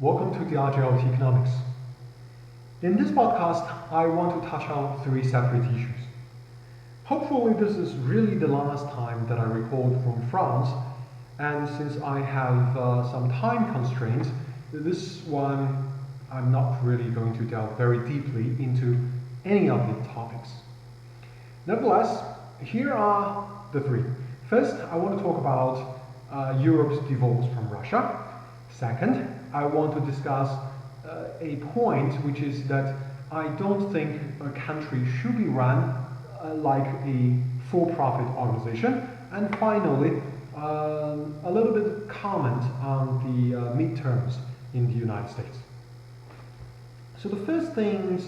Welcome to the RJLT Economics. In this podcast, I want to touch on three separate issues. Hopefully this is really the last time that I record from France, and since I have some time constraints, this one I'm not really going to delve very deeply into any of the topics. Nevertheless, here are the three. First, I want to talk about Europe's divorce from Russia. Second, I want to discuss a point, which is that I don't think a country should be run like a for-profit organization. And finally, a little bit comment on the midterms in the United States. So the first thing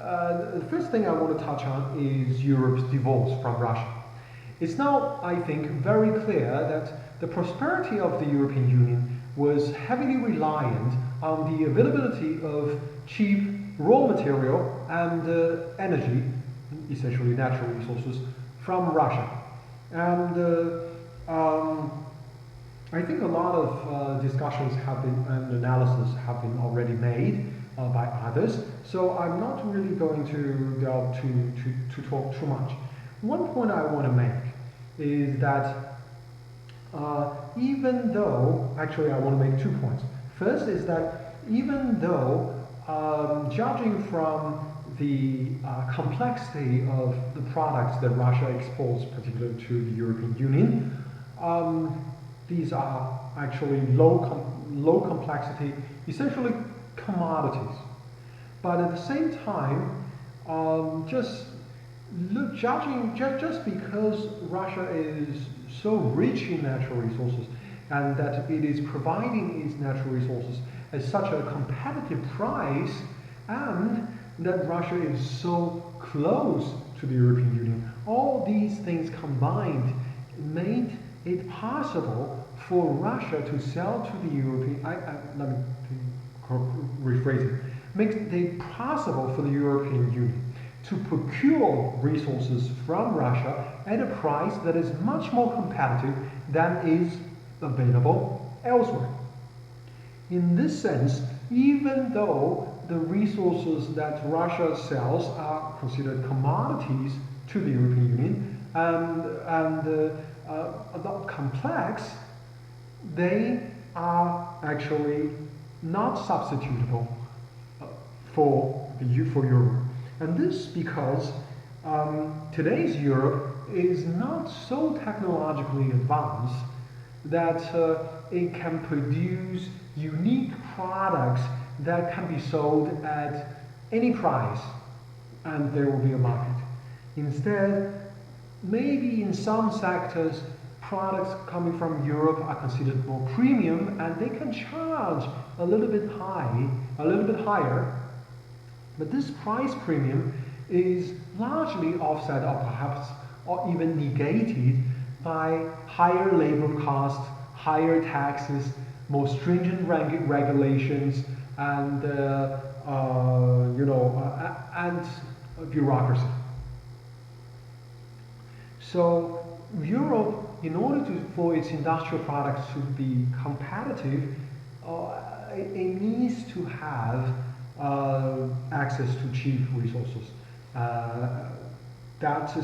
I want to touch on is Europe's divorce from Russia. It's now, I think, very clear that the prosperity of the European Union was heavily reliant on the availability of cheap raw material and energy, essentially natural resources, from Russia. And I think a lot of discussions have been and analysis have been already made by others, so I'm not really going to delve to talk too much. One point I want to make is that even though, actually I want to make 2 points. First is that even though, judging from the complexity of the products that Russia exports, particularly to the European Union, these are actually low complexity, essentially commodities. But at the same time, just because Russia is so rich in natural resources and that it is providing its natural resources at such a competitive price, and that Russia is so close to the European Union, all these things combined made it possible for Russia to sell to the European, let me rephrase it, makes it possible for the European Union to procure resources from Russia at a price that is much more competitive than is available elsewhere. In this sense, even though the resources that Russia sells are considered commodities to the European Union and not complex, they are actually not substitutable for Europe. And this because today's Europe is not so technologically advanced that it can produce unique products that can be sold at any price and there will be a market. Instead, maybe in some sectors, products coming from Europe are considered more premium and they can charge a little bit higher. But this price premium is largely offset or even negated by higher labor costs, higher taxes, more stringent regulations, and and bureaucracy. So Europe, in order for its industrial products to be competitive, it needs to have access to cheap resources. That's the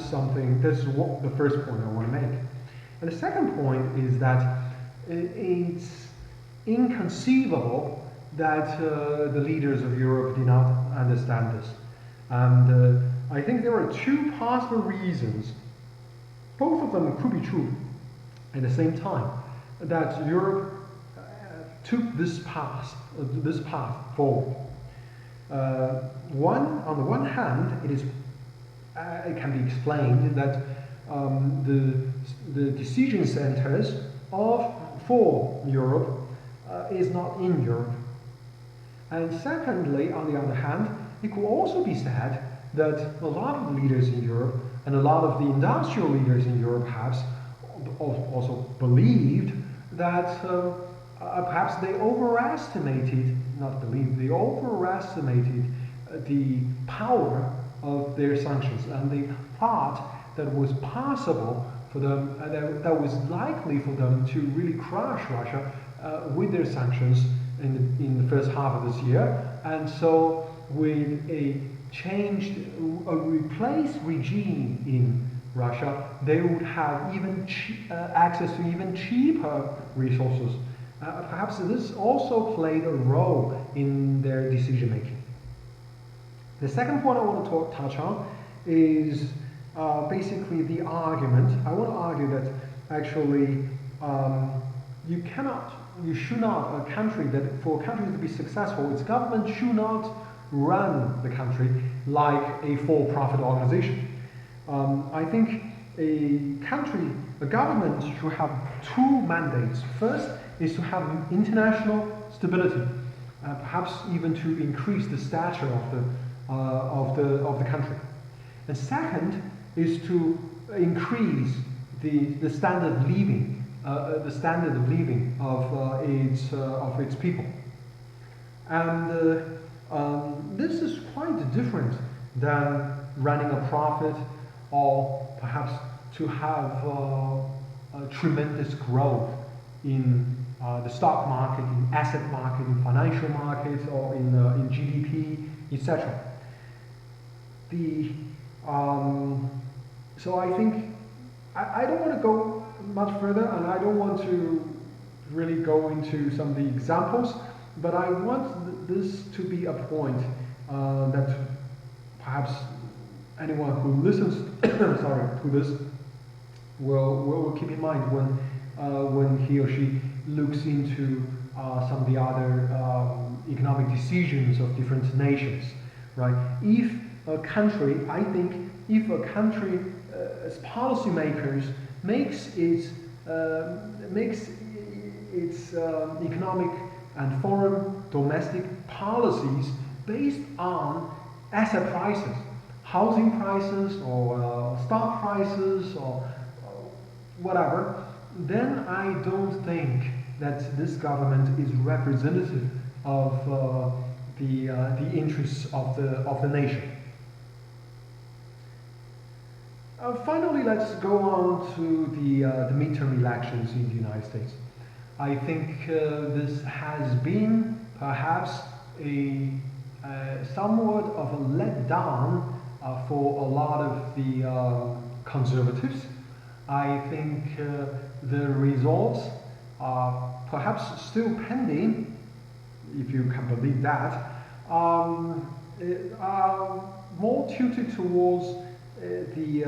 first point I want to make. And the second point is that it's inconceivable that the leaders of Europe did not understand this. And I think there are two possible reasons, both of them could be true at the same time, that Europe took this path forward. On the one hand, it can be explained that the decision centers for Europe is not in Europe. And secondly, on the other hand, it could also be said that a lot of the leaders in Europe and a lot of the industrial leaders in Europe perhaps also believed that perhaps they overestimated the power of their sanctions, and they thought that it was possible for them, that was likely for them to really crush Russia with their sanctions in the first half of this year. And so with a replaced regime in Russia, they would have even access to even cheaper resources. Perhaps this also played a role in their decision making. The second point I want to touch on is basically the argument. I want to argue that actually you should not, for a country to be successful, its government should not run the country like a for-profit organization. I think a government should have two mandates. First is to have international stability, perhaps even to increase the stature of the country. And second is to increase the standard of living, of its people. And this is quite different than running a profit, or perhaps to have a tremendous growth in the stock market, in asset market, in financial markets, or in GDP, etc. So I think I don't want to go much further, and I don't want to really go into some of the examples, but I want this to be a point that perhaps anyone who listens to this will keep in mind when he or she looks into some of the other economic decisions of different nations, right? If a country, as policymakers, makes its economic and foreign domestic policies based on asset prices, housing prices, or stock prices, or whatever, then I don't think that this government is representative of the interests of the nation. Finally, let's go on to the midterm elections in the United States. I think this has been perhaps a somewhat of a letdown for a lot of the conservatives. I think the results are perhaps still pending, if you can believe that, are more tilted towards the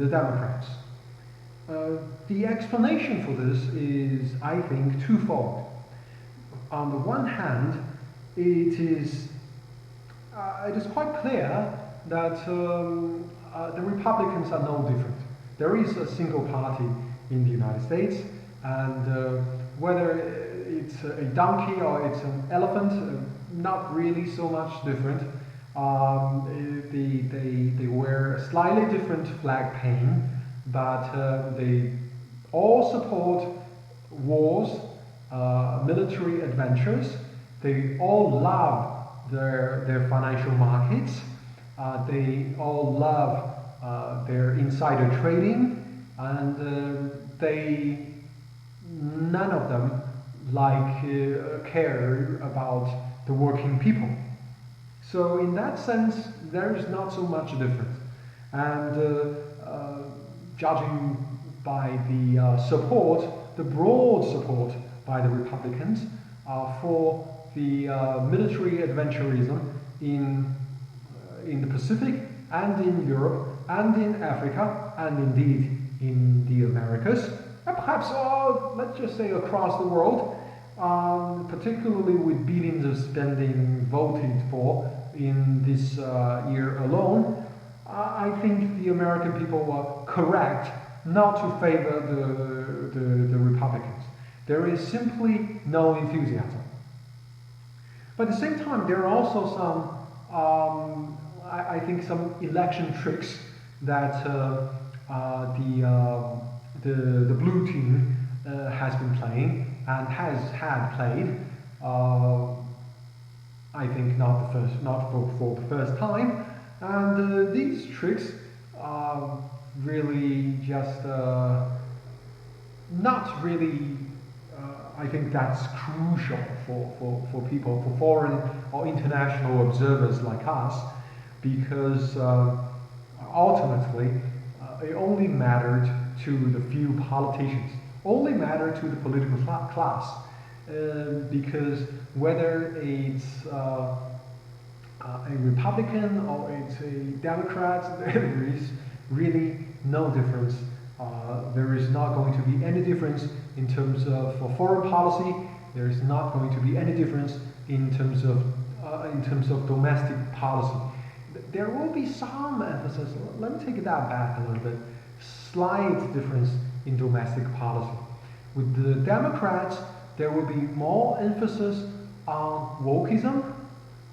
Democrats. The explanation for this is, I think, twofold. On the one hand, it is quite clear that the Republicans are no different. There is a single party in the United States, and whether it's a donkey or it's an elephant, not really so much different. They wear a slightly different flag paint, but they all support wars, military adventures. They all love their financial markets. They all love their insider trading, and none of them care about the working people. So in that sense, there is not so much difference. And judging by the broad support by the Republicans for the military adventurism in the Pacific and in Europe and in Africa and indeed in the Americas, and perhaps let's just say across the world, particularly with billions of spending voted for in this year alone, I think the American people were correct not to favor the Republicans. There is simply no enthusiasm. But at the same time, there are also some, I think, some election tricks that the blue team has been playing and had played. I think not for the first time, and these tricks are really just not really I think that's crucial for people, for foreign or international observers like us, because ultimately it only mattered to the few politicians, only mattered to the political class, because whether it's a Republican or it's a Democrat, there is really no difference. There is not going to be any difference in terms of foreign policy. There is not going to be any difference in terms of domestic policy. There will be some emphasis. Let me take that back a little bit. Slight difference in domestic policy. With the Democrats, there will be more emphasis on wokeism.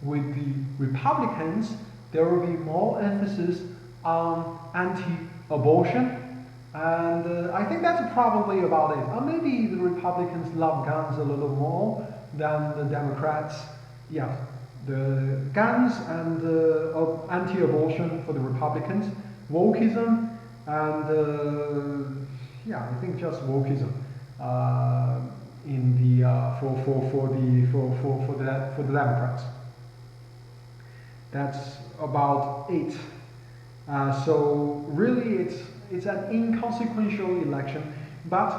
With the Republicans, there will be more emphasis on anti-abortion. And I think that's probably about it. Maybe the Republicans love guns a little more than the Democrats. Yeah, the guns and anti-abortion for the Republicans, wokeism, and yeah, I think just wokeism in the for the Democrats. That's about it. So really, it's an inconsequential election, but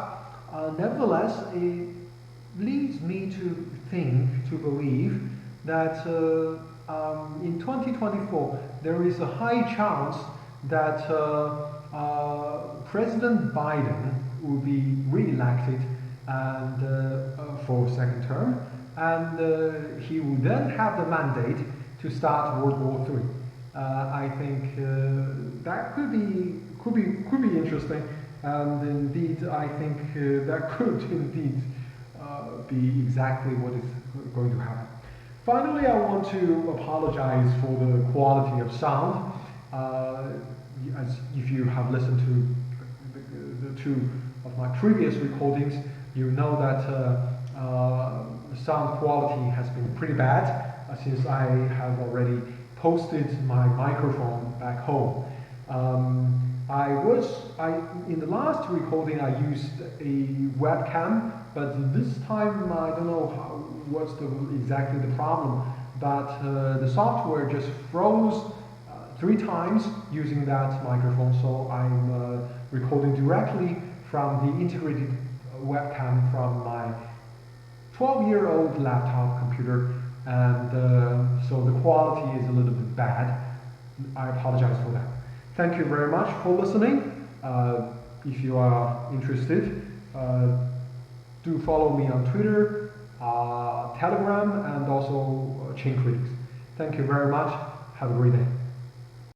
nevertheless, it leads me to think, to believe that in 2024 there is a high chance that President Biden will be re-elected and for a second term, and he will then have the mandate to start World War III. I think that could be interesting, and indeed I think that could indeed be exactly what is going to happen. Finally, I want to apologize for the quality of sound. As if you have listened to the two of my previous recordings, you know that the sound quality has been pretty bad since I have already posted my microphone back home. In the last recording I used a webcam, but this time I don't know what's exactly the problem, but the software just froze 3 times using that microphone, so I'm recording directly from the integrated webcam from my 12-year-old laptop computer, and so the quality is a little bit bad. I apologize for that. Thank you very much for listening. If you are interested, do follow me on Twitter, Telegram, and also Chain Critics. Thank you very much. Have a great day.